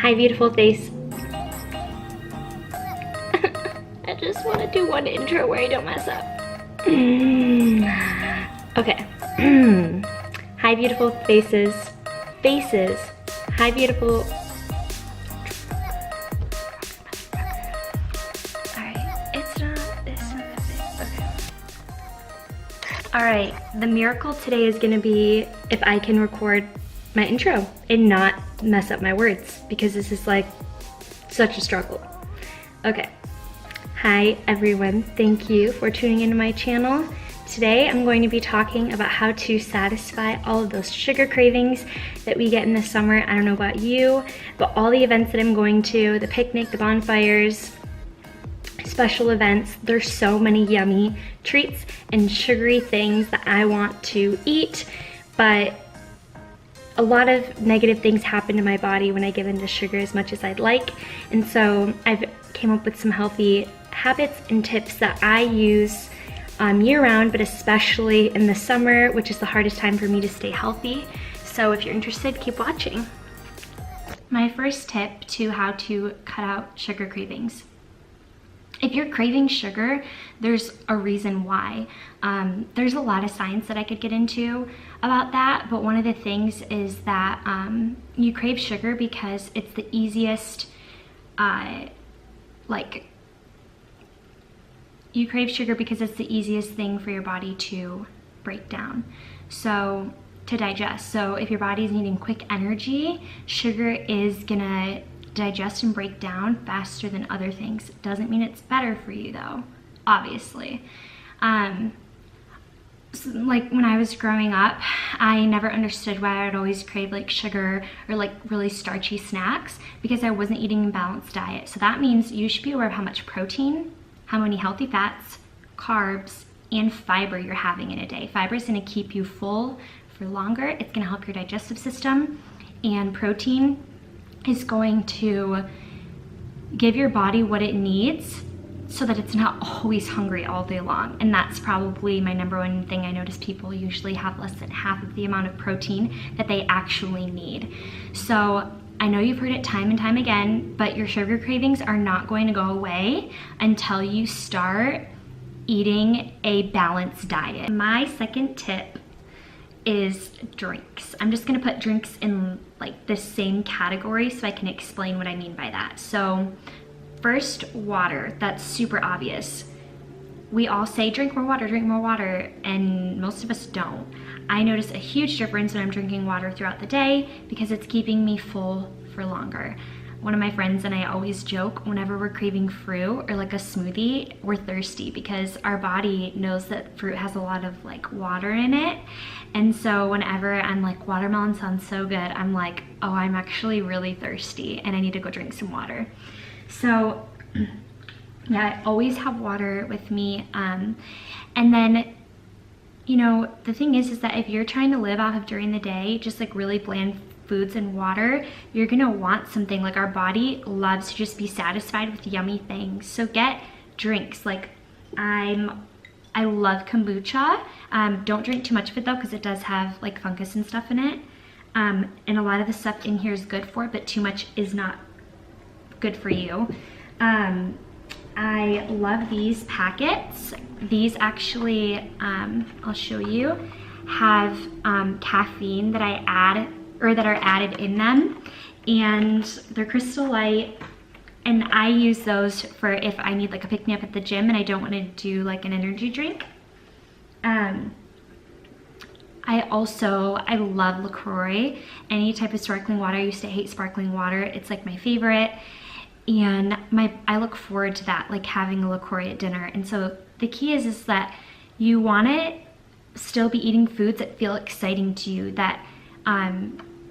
Hi, beautiful face. I just want to do one intro where I don't mess up. Okay. Hi, beautiful faces. Faces. Hi, beautiful. Alright, it's not the face. Okay. Alright, the miracle today is gonna be if I can record my intro and not mess up my words, because this is like such a struggle. Okay. Hi everyone, thank you for tuning into my channel. Today I'm going to be talking about how to satisfy all of those sugar cravings that we get in the summer. I don't know about you, but all the events that I'm going to, the picnic, the bonfires, special events, there's so many yummy treats and sugary things that I want to eat, but a lot of negative things happen to my body when I give into sugar as much as I'd like. And so I've came up with some healthy habits and tips that I use year round, but especially in the summer, which is the hardest time for me to stay healthy. So if you're interested, keep watching. My first tip to how to cut out sugar cravings. If you're craving sugar, there's a reason why. There's a lot of science that I could get into about that, but one of the things is that you crave sugar because it's the easiest, you crave sugar because it's the easiest thing for your body to break down, so to digest. So if your body's needing quick energy, sugar is gonna digest and break down faster than other things. Doesn't mean it's better for you though, obviously. So like when I was growing up, I never understood why I'd always crave like sugar or like really starchy snacks, because I wasn't eating a balanced diet. So that means you should be aware of how much protein, how many healthy fats, carbs, and fiber you're having in a day. Fiber is gonna keep you full for longer. It's gonna help your digestive system, and protein is going to give your body what it needs so that it's not always hungry all day long. And that's probably my number one thing. I notice people usually have less than half of the amount of protein that they actually need. So I know you've heard it time and time again, but your sugar cravings are not going to go away until you start eating a balanced diet. My second tip is drinks. I'm just gonna put drinks in like the same category so I can explain what I mean by that. So first, water. That's super obvious. We all say drink more water, and most of us don't. I notice a huge difference when I'm drinking water throughout the day because it's keeping me full for longer. One of my friends and I always joke, whenever we're craving fruit or like a smoothie, we're thirsty because our body knows that fruit has a lot of like water in it. And so whenever I'm like, watermelon sounds so good, I'm like, oh, I'm actually really thirsty and I need to go drink some water. So yeah, I always have water with me. And then, you know, the thing is that if you're trying to live off of during the day, just like really bland foods and water, you're gonna want something. Like our body loves to just be satisfied with yummy things. So get drinks. Like I love kombucha. Don't drink too much of it though, because it does have like fungus and stuff in it. And a lot of the stuff in here is good for it, but too much is not good for you. I love these packets. These actually, I'll show you, have caffeine that I add, or that are added in them, and they're Crystal Light, and I use those for if I need like a pick-me-up at the gym and I don't want to do like an energy drink. I love LaCroix. Any type of sparkling water. I used to hate sparkling water. It's like my favorite, and I look forward to that, like having a LaCroix at dinner. And so the key is that you want to still be eating foods that feel exciting to you, that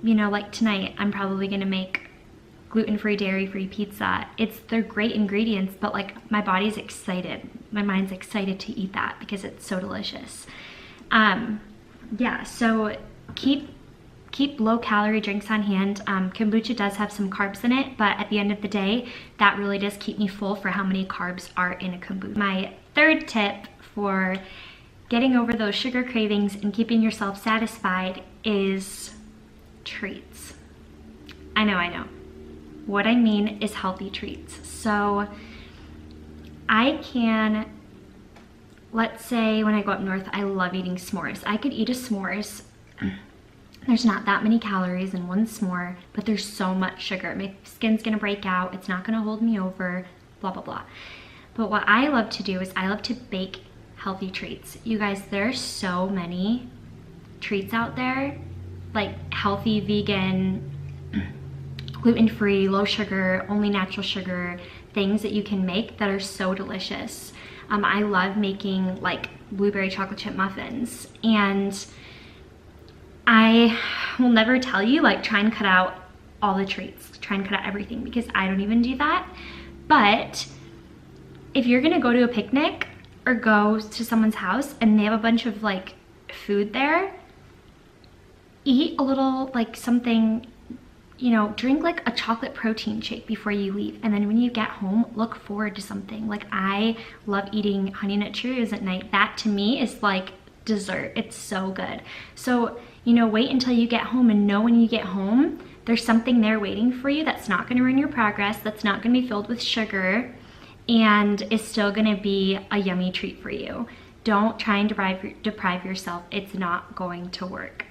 you know, like tonight, I'm probably gonna make gluten-free, dairy-free pizza. They're great ingredients, but like my body's excited. My mind's excited to eat that because it's so delicious. Yeah, so keep low-calorie drinks on hand. Kombucha does have some carbs in it, but at the end of the day, that really does keep me full for how many carbs are in a kombucha. My third tip for getting over those sugar cravings and keeping yourself satisfied is treats. I know. what I mean is healthy treats. So I can, let's say when I go up north, I love eating s'mores. I could eat a s'mores. There's not that many calories in one s'more, but there's so much sugar. My skin's gonna break out. It's not gonna hold me over, blah, blah, blah. But what I love to do is I love to bake healthy treats. You guys, there's so many treats out there, like healthy, vegan, gluten-free, low sugar, only natural sugar, things that you can make that are so delicious. I love making like blueberry chocolate chip muffins, and I will never tell you like try and cut out all the treats, try and cut out everything, because I don't even do that. But if you're gonna go to a picnic or go to someone's house and they have a bunch of like food there, eat a little like something, you know, drink like a chocolate protein shake before you leave. And then when you get home, look forward to something. Like I love eating Honey Nut Cheerios at night. That to me is like dessert. It's so good. So, you know, wait until you get home and know when you get home, there's something there waiting for you that's not gonna ruin your progress, that's not gonna be filled with sugar, and is still gonna be a yummy treat for you. Don't try and deprive yourself. It's not going to work.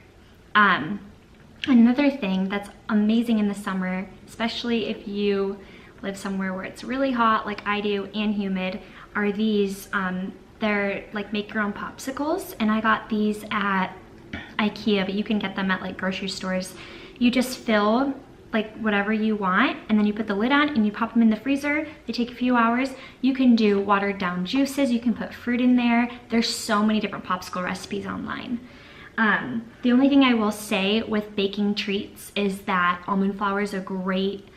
Another thing that's amazing in the summer, especially if you live somewhere where it's really hot like I do and humid, are these, they're like make your own popsicles. And I got these at IKEA, but you can get them at like grocery stores. You just fill like whatever you want, and then you put the lid on and you pop them in the freezer. They take a few hours. You can do watered down juices, you can put fruit in there. There's so many different popsicle recipes online. The only thing I will say with baking treats is that almond flour is a great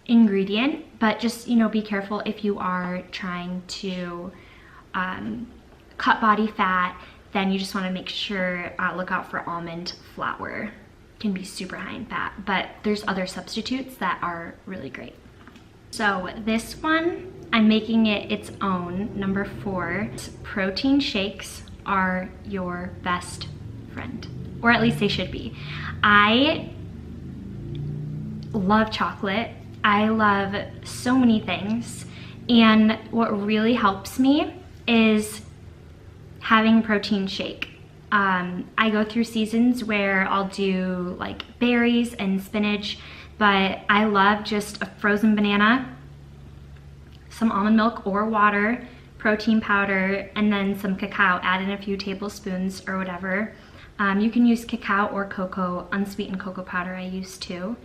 ingredient, but just, you know, be careful if you are trying to cut body fat. Then you just want to make sure, look out for almond flour. It can be super high in fat, but there's other substitutes that are really great. So this one, I'm making it its own, number 4. Protein shakes are your best friend, or at least they should be. I love chocolate. I love so many things, and what really helps me is having protein shake. I go through seasons where I'll do like berries and spinach, but I love just a frozen banana, some almond milk or water, protein powder, and then some cacao. Add in a few tablespoons or whatever. You can use cacao or cocoa, unsweetened cocoa powder I use too.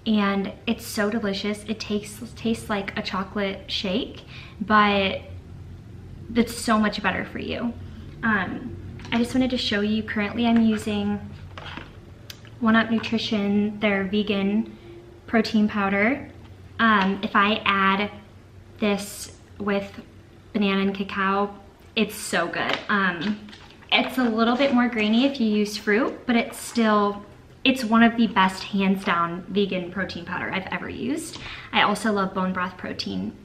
And it's so delicious. It tastes like a chocolate shake, but it's so much better for you. I just wanted to show you, currently I'm using 1UP Nutrition, their vegan protein powder. If I add this with banana and cacao, it's so good. It's a little bit more grainy if you use fruit, but it's one of the best hands down vegan protein powder I've ever used. I also love bone broth protein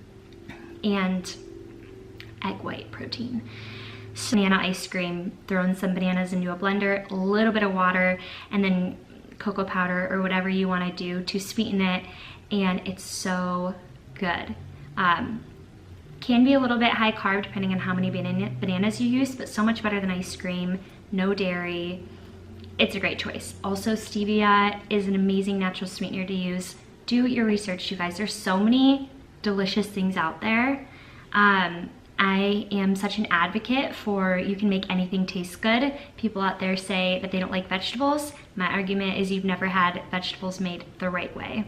and egg white protein. So banana ice cream, throw in some bananas into a blender, a little bit of water, and then cocoa powder or whatever you want to do to sweeten it, and it's so good. Can be a little bit high carb depending on how many bananas you use, but so much better than ice cream, no dairy. It's a great choice. Also, stevia is an amazing natural sweetener to use. Do your research, you guys. There's so many delicious things out there. I am such an advocate for you can make anything taste good. People out there say that they don't like vegetables. My argument is you've never had vegetables made the right way.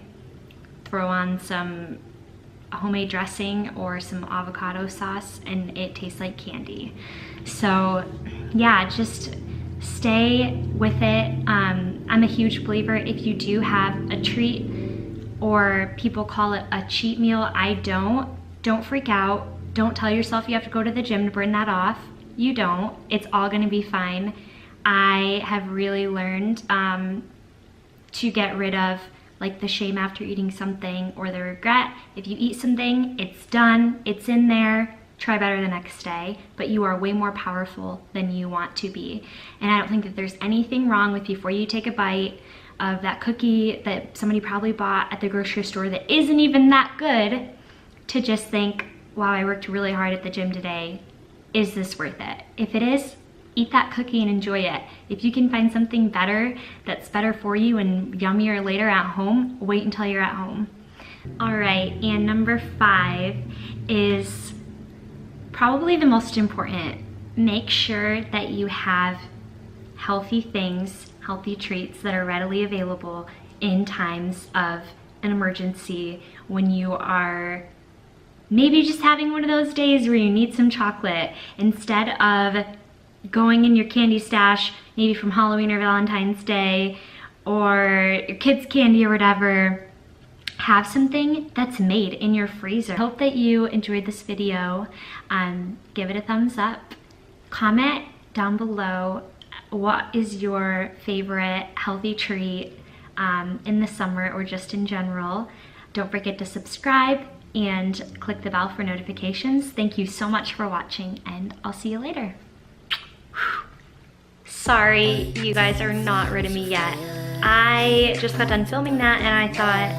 Throw on some homemade dressing or some avocado sauce and it tastes like candy. So yeah, just stay with it. I'm a huge believer if you do have a treat, or people call it a cheat meal, I don't freak out. Don't tell yourself you have to go to the gym to burn that off. You don't. It's all gonna be fine. I have really learned to get rid of like the shame after eating something or the regret. If you eat something, it's done, it's in there, try better the next day, but you are way more powerful than you want to be. And I don't think that there's anything wrong with before you take a bite, of that cookie that somebody probably bought at the grocery store that isn't even that good, to just think, wow, I worked really hard at the gym today. Is this worth it? If it is, eat that cookie and enjoy it. If you can find something better that's better for you and yummier later at home, wait until you're at home. All right, and number 5 is probably the most important. Make sure that you have healthy things, healthy treats that are readily available in times of an emergency, when you are maybe just having one of those days where you need some chocolate. Instead of going in your candy stash, maybe from Halloween or Valentine's Day, or your kids' candy or whatever, have something that's made in your freezer. I hope that you enjoyed this video. Give it a thumbs up. Comment down below what is your favorite healthy treat in the summer or just in general. Don't forget to subscribe and click the bell for notifications. Thank you so much for watching, and I'll see you later. Sorry, you guys are not rid of me yet. I just got done filming that and I thought,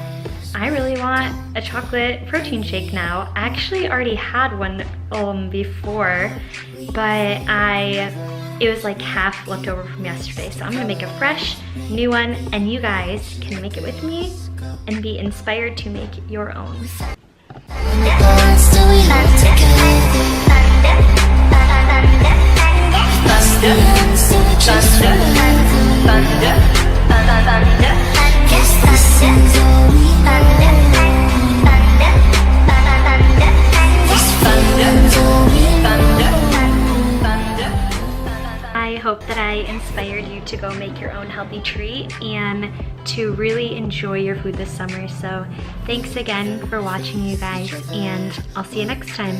I really want a chocolate protein shake now. I actually already had one before, but it was like half left over from yesterday. So I'm gonna make a fresh new one, and you guys can make it with me and be inspired to make your own. I hope that I inspired you to go make your own healthy treat and to really enjoy your food this summer. So thanks again for watching, you guys, and I'll see you next time.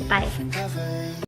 Bye.